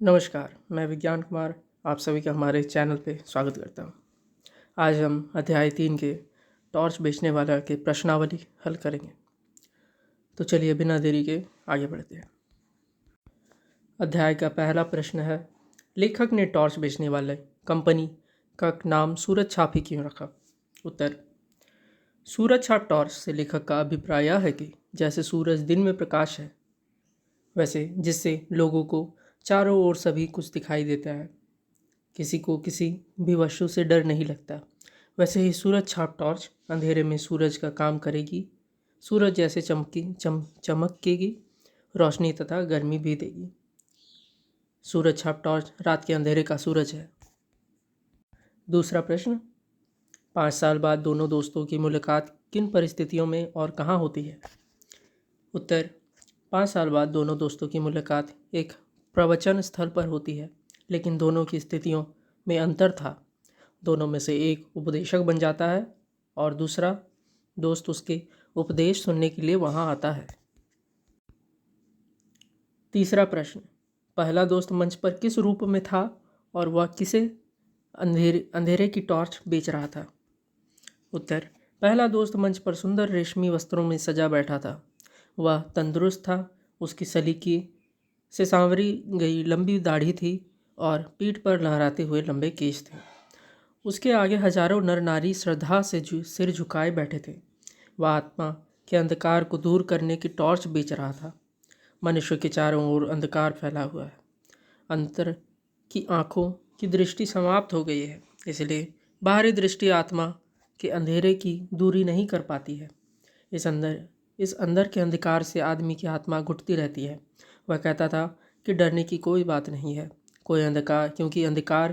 नमस्कार, मैं विज्ञान कुमार आप सभी का हमारे चैनल पे स्वागत करता हूँ। आज हम अध्याय 3 के टॉर्च बेचने वाला के प्रश्नावली हल करेंगे। तो चलिए बिना देरी के आगे बढ़ते हैं। अध्याय का पहला प्रश्न है, लेखक ने टॉर्च बेचने वाले कंपनी का नाम सूरज छाप ही क्यों रखा? उत्तर, सूरज छाप टॉर्च से लेखक का अभिप्राय यह है कि जैसे सूरज दिन में प्रकाश है, वैसे जिससे लोगों को चारों ओर सभी कुछ दिखाई देता है, किसी को किसी भी वस्तु से डर नहीं लगता, वैसे ही सूरज छाप टॉर्च अंधेरे में सूरज का काम करेगी। सूरज जैसे चमकेगी, रोशनी तथा गर्मी भी देगी। सूरज छाप टॉर्च रात के अंधेरे का सूरज है। दूसरा प्रश्न, 5 साल बाद दोनों दोस्तों की मुलाकात किन परिस्थितियों में और कहाँ होती है? उत्तर, 5 साल बाद दोनों दोस्तों की मुलाकात एक प्रवचन स्थल पर होती है, लेकिन दोनों की स्थितियों में अंतर था। दोनों में से एक उपदेशक बन जाता है और दूसरा दोस्त उसके उपदेश सुनने के लिए वहां आता है। तीसरा प्रश्न, पहला दोस्त मंच पर किस रूप में था और वह किसे अंधेरे की टॉर्च बेच रहा था? उत्तर, पहला दोस्त मंच पर सुंदर रेशमी वस्त्रों में सजा बैठा था। वह तंदुरुस्त था, उसकी सलीकी से सांवरी गई लंबी दाढ़ी थी और पीठ पर लहराते हुए लंबे केश थे। उसके आगे हजारों नर नारी श्रद्धा से सिर झुकाए बैठे थे। वह आत्मा के अंधकार को दूर करने की टॉर्च बेच रहा था। मनुष्य के चारों ओर अंधकार फैला हुआ है। अंतर की आंखों की दृष्टि समाप्त हो गई है, इसलिए बाहरी दृष्टि आत्मा के अंधेरे की दूरी नहीं कर पाती है। इस अंदर के अंधकार से आदमी की आत्मा घुटती रहती है। वह कहता था कि डरने की कोई बात नहीं है, कोई अंधकार, क्योंकि अंधकार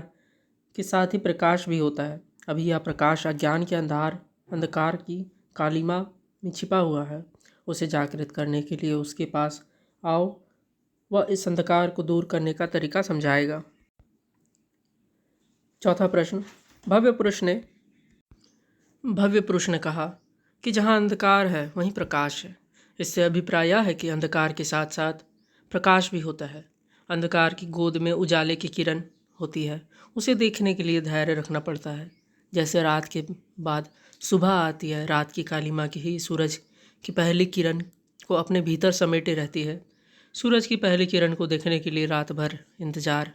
के साथ ही प्रकाश भी होता है। अभी यह प्रकाश अज्ञान के अंधकार की कालिमा में छिपा हुआ है। उसे जागृत करने के लिए उसके पास आओ, वह इस अंधकार को दूर करने का तरीका समझाएगा। चौथा प्रश्न, भव्य पुरुष ने कहा कि जहाँ अंधकार है वहीं प्रकाश है। इससे अभिप्राय यह है कि अंधकार के साथ साथ प्रकाश भी होता है। अंधकार की गोद में उजाले की किरण होती है, उसे देखने के लिए धैर्य रखना पड़ता है। जैसे रात के बाद सुबह आती है, रात की कालिमा की ही सूरज की पहली किरण को अपने भीतर समेटे रहती है। सूरज की पहली किरण को देखने के लिए रात भर इंतजार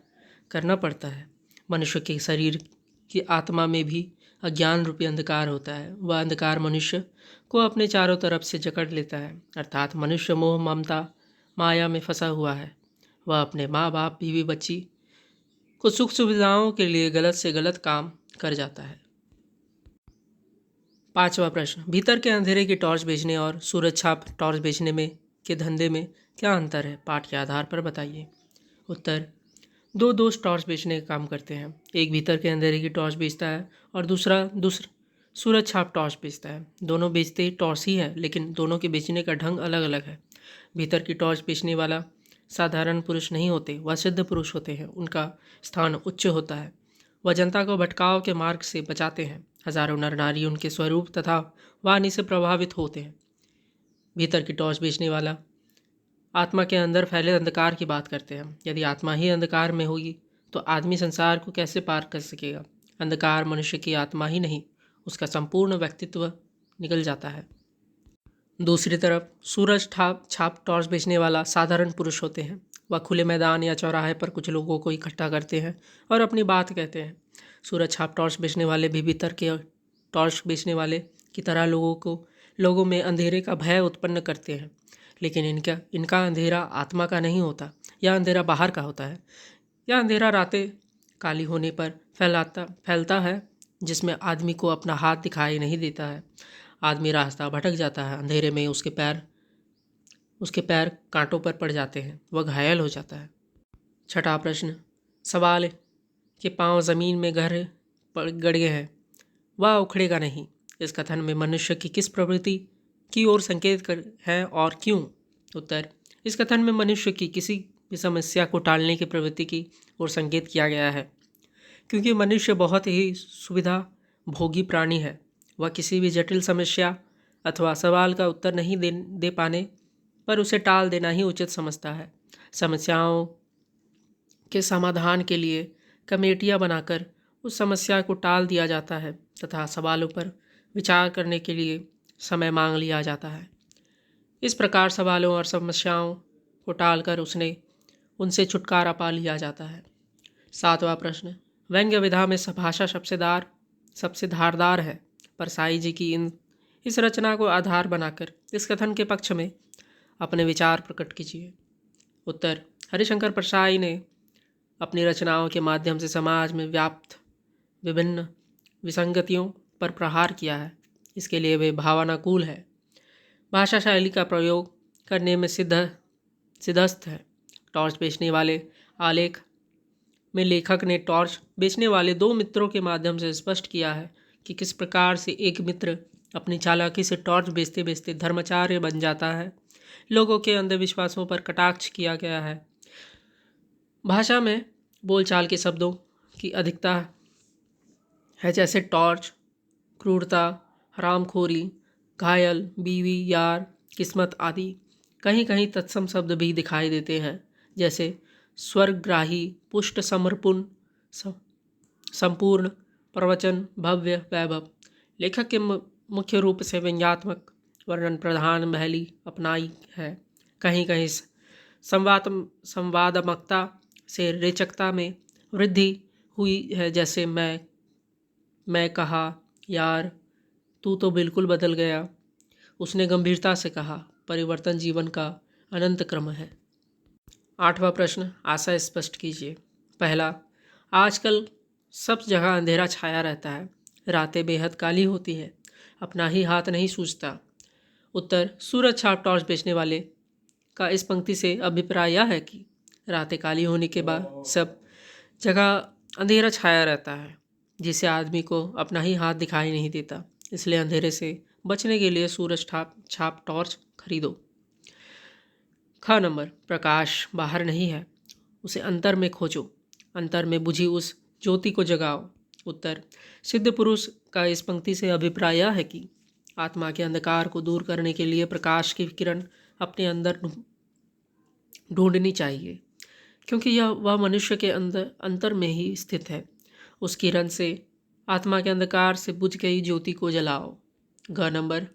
करना पड़ता है। मनुष्य के शरीर की आत्मा में भी अज्ञान रूपी अंधकार होता है। वह अंधकार मनुष्य को अपने चारों तरफ से जकड़ लेता है, अर्थात मनुष्य मोह ममता माया में फंसा हुआ है। वह अपने माँ बाप बीवी बच्ची को सुख सुविधाओं के लिए गलत से गलत काम कर जाता है। पांचवा प्रश्न, भीतर के अंधेरे की टॉर्च बेचने और सूरज छाप टॉर्च बेचने में के धंधे में क्या अंतर है? पाठ के आधार पर बताइए। उत्तर, दो दोस्त टॉर्च बेचने का काम करते हैं। एक भीतर के अंधेरे की टॉर्च बेचता है और दूसरा सूरज छाप टॉर्च बेचता है। दोनों बेचते टॉर्च ही है, लेकिन दोनों के बेचने का ढंग अलग अलग है। भीतर की टॉर्च बेचने वाला साधारण पुरुष नहीं होते, वह सिद्ध पुरुष होते हैं। उनका स्थान उच्च होता है। वह जनता को भटकाव के मार्ग से बचाते हैं। हजारों नर नारी उनके स्वरूप तथा वाणी से प्रभावित होते हैं। भीतर की टॉर्च बेचने वाला आत्मा के अंदर फैले अंधकार की बात करते हैं। यदि आत्मा ही अंधकार में होगी तो आदमी संसार को कैसे पार कर सकेगा? अंधकार मनुष्य की आत्मा ही नहीं, उसका संपूर्ण व्यक्तित्व निकल जाता है। दूसरी तरफ सूरज छाप टॉर्च बेचने वाला साधारण पुरुष होते हैं। वह खुले मैदान या चौराहे पर कुछ लोगों को इकट्ठा करते हैं और अपनी बात कहते हैं। सूरज छाप टॉर्च बेचने वाले भी भीतर के टॉर्च बेचने वाले की तरह लोगों में अंधेरे का भय उत्पन्न करते हैं, लेकिन इनका अंधेरा आत्मा का नहीं होता, यह अंधेरा बाहर का होता है। यह अंधेरा रातें काली होने पर फैलता है, जिसमें आदमी को अपना हाथ दिखाई नहीं देता है। आदमी रास्ता भटक जाता है। अंधेरे में उसके पैर कांटों पर पड़ जाते हैं, वह घायल हो जाता है। छठा प्रश्न, सवाल के पांव जमीन में गड़ गए हैं, वह उखड़ेगा नहीं। इस कथन में मनुष्य की किस प्रवृत्ति की ओर संकेत है और क्यों? उत्तर, इस कथन में मनुष्य की किसी भी समस्या को टालने की प्रवृत्ति की ओर संकेत किया गया है, क्योंकि मनुष्य बहुत ही सुविधा भोगी प्राणी है। वह किसी भी जटिल समस्या अथवा सवाल का उत्तर नहीं दे पाने पर उसे टाल देना ही उचित समझता है। समस्याओं के समाधान के लिए कमेटियां बनाकर उस समस्या को टाल दिया जाता है तथा सवालों पर विचार करने के लिए समय मांग लिया जाता है। इस प्रकार सवालों और समस्याओं को टालकर उनसे छुटकारा पा लिया जाता है। 7वां प्रश्न, व्यंग्य विधा में भाषा सबसे धारदार है, परसाई जी की इस रचना को आधार बनाकर इस कथन के पक्ष में अपने विचार प्रकट कीजिए। उत्तर, हरिशंकर परसाई ने अपनी रचनाओं के माध्यम से समाज में व्याप्त विभिन्न विसंगतियों पर प्रहार किया है। इसके लिए वे भावनाकुल है। भाषा शैली का प्रयोग करने में सिद्धस्थ है। टॉर्च बेचने वाले आलेख में लेखक ने टॉर्च बेचने वाले दो मित्रों के माध्यम से स्पष्ट किया है कि किस प्रकार से एक मित्र अपनी चालाकी से टॉर्च बेचते बेचते धर्माचार्य बन जाता है। लोगों के अंधविश्वासों पर कटाक्ष किया गया है। भाषा में बोलचाल के शब्दों की अधिकता है, जैसे टॉर्च, क्रूरता, हरामखोरी, घायल, बीवी, यार, किस्मत आदि। कहीं कहीं तत्सम शब्द भी दिखाई देते हैं, जैसे स्वर्गग्राही, पुष्ट, समर्पण, संपूर्ण, प्रवचन, भव्य, वैभव। लेखक के मुख्य रूप से व्यंग्यात्मक वर्णन प्रधान पहली अपनाई है। कहीं कहीं संवादात्मकता से रेचकता में वृद्धि हुई है, जैसे मैं कहा, यार तू तो बिल्कुल बदल गया। उसने गंभीरता से कहा, परिवर्तन जीवन का अनंत क्रम है। 8वां प्रश्न, आशय स्पष्ट कीजिए। पहला, आजकल सब जगह अंधेरा छाया रहता है, रातें बेहद काली होती है, अपना ही हाथ नहीं सूझता। उत्तर, सूरज छाप टॉर्च बेचने वाले का इस पंक्ति से अभिप्राय यह है कि रातें काली होने के बाद सब जगह अंधेरा छाया रहता है, जिससे आदमी को अपना ही हाथ दिखाई नहीं देता। इसलिए अंधेरे से बचने के लिए सूरज छाप टॉर्च खरीदो। ख नंबर, प्रकाश बाहर नहीं है, उसे अंतर में खोजो, अंतर में बुझी उस ज्योति को जगाओ। उत्तर, सिद्ध पुरुष का इस पंक्ति से अभिप्राय यह है कि आत्मा के अंधकार को दूर करने के लिए प्रकाश की किरण अपने अंदर ढूंढनी चाहिए, क्योंकि वह मनुष्य के अंतर में ही स्थित है। उस किरण से आत्मा के अंधकार से बुझ गई ज्योति को जलाओ। ग नंबर,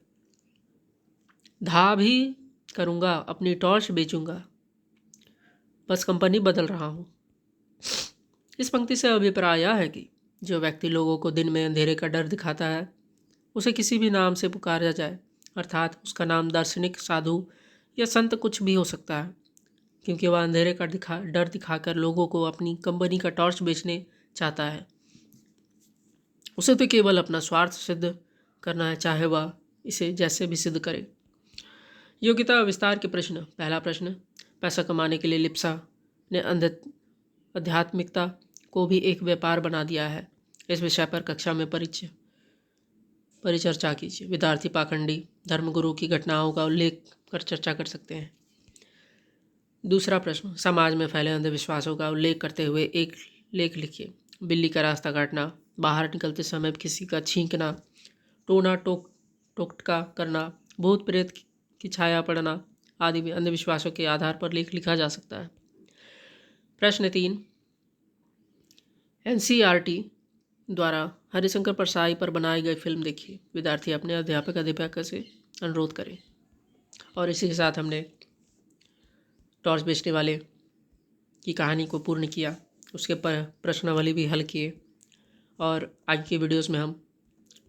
धा भी करूँगा, अपनी टॉर्च बेचूंगा, बस कंपनी बदल रहा हूँ। इस पंक्ति से अभिप्राय यह है कि जो व्यक्ति लोगों को दिन में अंधेरे का डर दिखाता है, उसे किसी भी नाम से पुकारा जाए, अर्थात उसका नाम दार्शनिक, साधु या संत कुछ भी हो सकता है, क्योंकि वह अंधेरे का डर दिखाकर लोगों को अपनी कंपनी का टॉर्च बेचने चाहता है। उसे तो केवल अपना स्वार्थ सिद्ध करना है, चाहे वह इसे जैसे भी सिद्ध करे। योग्यता विस्तार के प्रश्न। पहला प्रश्न, पैसा कमाने के लिए लिप्सा ने आध्यात्मिकता को भी एक व्यापार बना दिया है। इस विषय पर कक्षा में परिचर्चा कीजिए। विद्यार्थी पाखंडी धर्मगुरु की घटनाओं का उल्लेख कर चर्चा कर सकते हैं। दूसरा प्रश्न, समाज में फैले अंधविश्वासों का उल्लेख करते हुए एक लेख लिखिए। बिल्ली का रास्ता काटना, बाहर निकलते समय किसी का छींकना, टोना टोटका करना, भूत प्रेत की छाया पड़ना आदि अंधविश्वासों के आधार पर लेख लिखा जा सकता है। प्रश्न 3, NCERT द्वारा हरिशंकर परसाई पर बनाई गई फिल्म देखिए। विद्यार्थी अपने अध्यापक से अनुरोध करें। और इसी के साथ हमने टॉर्च बेचने वाले की कहानी को पूर्ण किया, उसके प्रश्नावली भी हल किए, और आज की वीडियोस में हम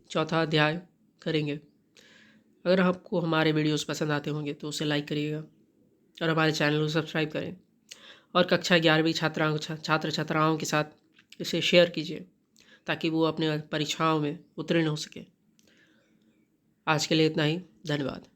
चौथा अध्याय करेंगे। अगर आपको हमारे वीडियोस पसंद आते होंगे तो उसे लाइक करिएगा और हमारे चैनल को सब्सक्राइब करें, और कक्षा 11वीं छात्र छात्राओं के साथ इसे शेयर कीजिए ताकि वो अपने परीक्षाओं में उत्तीर्ण हो सके। आज के लिए इतना ही, धन्यवाद।